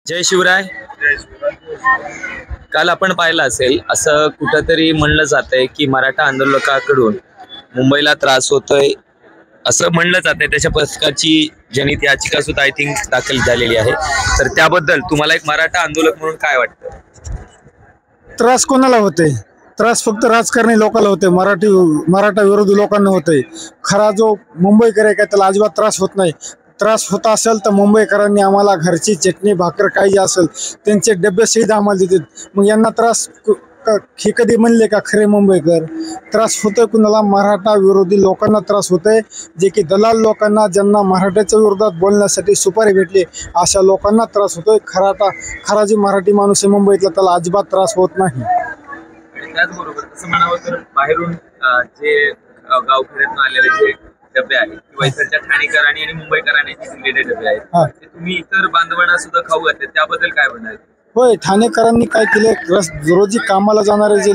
जय शिवराय. काल आपण पाहिलं असेल, असं कुठंतरी म्हणलं जातंय की मराठा आंदोलकांकडून मुंबईला त्रास होतोय असं म्हणलं जातंय. त्याच्या प्रकारची जनहित याचिका सुद्धा आय थिंक दाखल झालेली आहे. तर त्याबद्दल तुम्हाला एक मराठा आंदोलक म्हणून काय वाटतं? त्रास कोणाला होते? त्रास फक्त राजकारणी लोकांना होते, मराठा विरोधी लोकांना होते. खरा जो मुंबईकर आहे का त्याला अजिबात त्रास होत नाही. त्रास होत असेल तर मुंबईकरांनी आम्हाला घरची चटणी भाकर काही जे असेल त्यांचे डबे सहित आम्हाला देतात. मग यांना त्रास हे कधी म्हणले का खरे मुंबईकर? त्रास होतोय कुणाला? मराठा विरोधी लोकांना त्रास होतोय, जे की दलाल लोकांना, ज्यांना मराठ्याच्या विरोधात बोलण्यासाठी सुपारी भेटली अशा लोकांना त्रास होतोय. खरा जी मराठी माणूस आहे मुंबईतला त्याला अजिबात त्रास होत नाही. त्याचबरोबर असं म्हणावं तर बाहेरून जे गावखेड्यातून आलेले जे डबे आहेत किंवा इकडच्या ठाणेकरांनी आणि मुंबईकरांनी दिलेले डबे आहेत, ते तुम्ही इतर बांधवांना सुद्धा खाऊ घातले, त्याबद्दल काय म्हणणार? होय, ठाणेकरांनी काय केले, रोजी कामाला जाणारे जे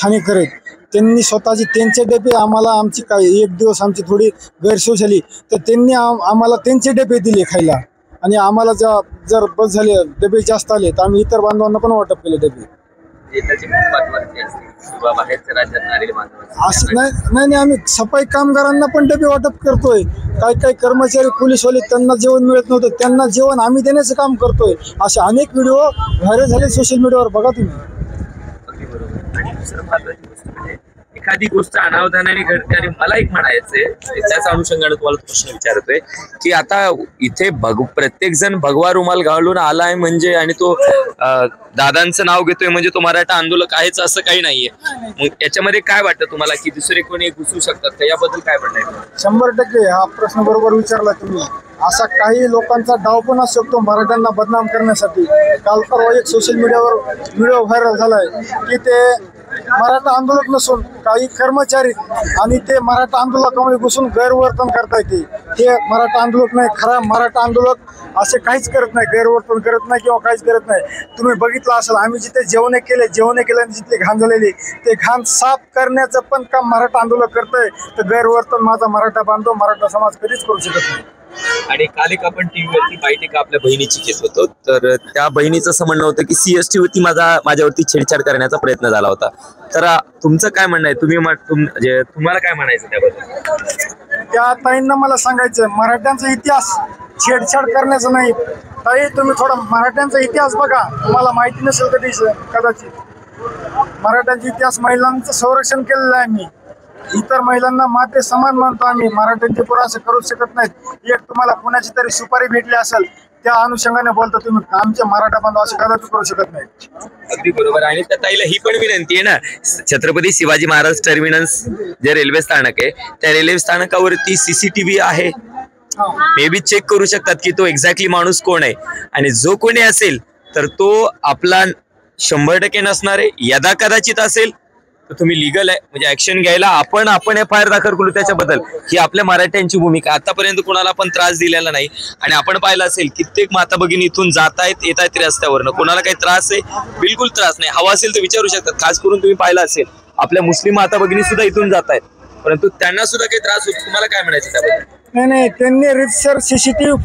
ठाणेकर आहेत त्यांनी स्वतःचे त्यांचे डबे आम्हाला, आमची काय एक दिवस आमची थोडी गैरसोय झाली तर त्यांनी आम्हाला त्यांचे डबे दिले खायला. आणि आम्हाला जर बस झाले डबे जास्त आले तर आम्ही इतर बांधवांना पण वाटप केले डबे. असं नाही, आम्ही सफाई कामगारांना पण डबे वाटप करतोय. काही कर्मचारी पोलीसवाले त्यांना जेवण मिळत नव्हतं, त्यांना जेवण आम्ही देण्याचं काम करतोय. असे अनेक व्हिडिओ व्हायरल झाले सोशल मीडियावर, बघा तुम्ही. एखादी गोष्ट अनावधानाने घडते आणि मला एक म्हणायचंय, त्याच अनुषंगाने तुम्हाला प्रश्न विचारतोय की आता इथे प्रत्येक जण भगवा रुमाल घालून आलाय म्हणजे, आणि तो दादांचं नाव घेतोय म्हणजे तो मराठा आंदोलक आहेच असं काही नाहीये. मग याच्यामध्ये काय वाटतं तुम्हाला की दुसरे कोणी घुसू शकतात का? याबद्दल काय म्हणणं? 100% हा प्रश्न बरोबर विचारला तुम्ही. असा काही लोकांचा डाव पण असू शकतो मराठ्यांना बदनाम करण्यासाठी. काल परवा एक सोशल मीडियावर व्हिडिओ व्हायरल झालाय की ते मराठा आंदोलक नसून काही कर्मचारी आणि ते मराठा आंदोलकामध्ये घुसून गैरवर्तन करतायत. ते मराठा आंदोलक नाही. खरा मराठा आंदोलक असे काहीच करत नाही, गैरवर्तन करत नाही किंवा काहीच करत नाही. तुम्ही बघितलं असेल, आम्ही जिथे जेवणे केले आणि जिथले घाण झालेली ते घाण साफ करण्याचं पण काम मराठा आंदोलक करतोय. तर गैरवर्तन माझा मराठा बांधव, मराठा समाज कधीच करू शकत नाही. आणि काल एक आपण टीव्हीवरती बाईट एका आपल्या बहिणीची घेत होतो, तर त्या बहिणीचं असं म्हणणं होतं की CST वरती माझ्यावरती छेडछाड करण्याचा प्रयत्न झाला होता. तर तुमचं काय म्हणणं आहे? तुम्हाला काय म्हणायचं त्याबद्दल? त्या ताईंना मला सांगायचं, मराठ्यांचा इतिहास छेडछाड करण्याचा नाही. ताई, तुम्ही थोडा मराठ्यांचा इतिहास बघा, तुम्हाला माहिती नसेल कदाचित. मराठ्यांचा इतिहास, महिलांचं संरक्षण केलेलं आहे आम्ही. इतर महिलांना माते समान मानतो आम्ही. मराठ्यांचे पुरा असं करू शकत नाहीत. एक तुम्हाला कोणाची तरी सुपारी भेटली असेल त्या अनुषंगाने बोलता तुम्ही. आमचे मराठा बांधव असे कदाचित करू शकत नाहीत. अगदी बरोबर. आणि त्या ताईला ही पण विनंती आहे ना, छत्रपती शिवाजी महाराज टर्मिनस जे रेल्वे स्थानक आहे त्या रेल्वे स्थानकावरती CCTV आहे. मे बी चेक करू शकतात की तो एक्झॅक्टली माणूस कोण आहे. आणि जो कोणी असेल तर तो आपला 100% नसणार आहे. यदा कदाचित असेल तर तुम्ही लिगल आहे म्हणजे ऍक्शन घ्यायला आपण FIR दाखल करू त्याच्याबद्दल. ही आपल्या मराठ्यांची भूमिका. आतापर्यंत कोणाला पण त्रास दिलेला नाही. आणि आपण पाहिलं असेल कित्येक माता भगिनी इथून जात आहेत रस्त्यावरनं. कोणाला काही त्रास आहे? बिलकुल त्रास नाही. हवा असेल तर विचारू शकतात. खास करून तुम्ही पाहिलं असेल आपल्या मुस्लिम माता भगिनी सुद्धा इथून जात आहेत, परंतु त्यांना सुद्धा काही त्रास होतो. तुम्हाला काय म्हणायचं त्याबद्दल? नाही, त्यांनी रितसर CCTV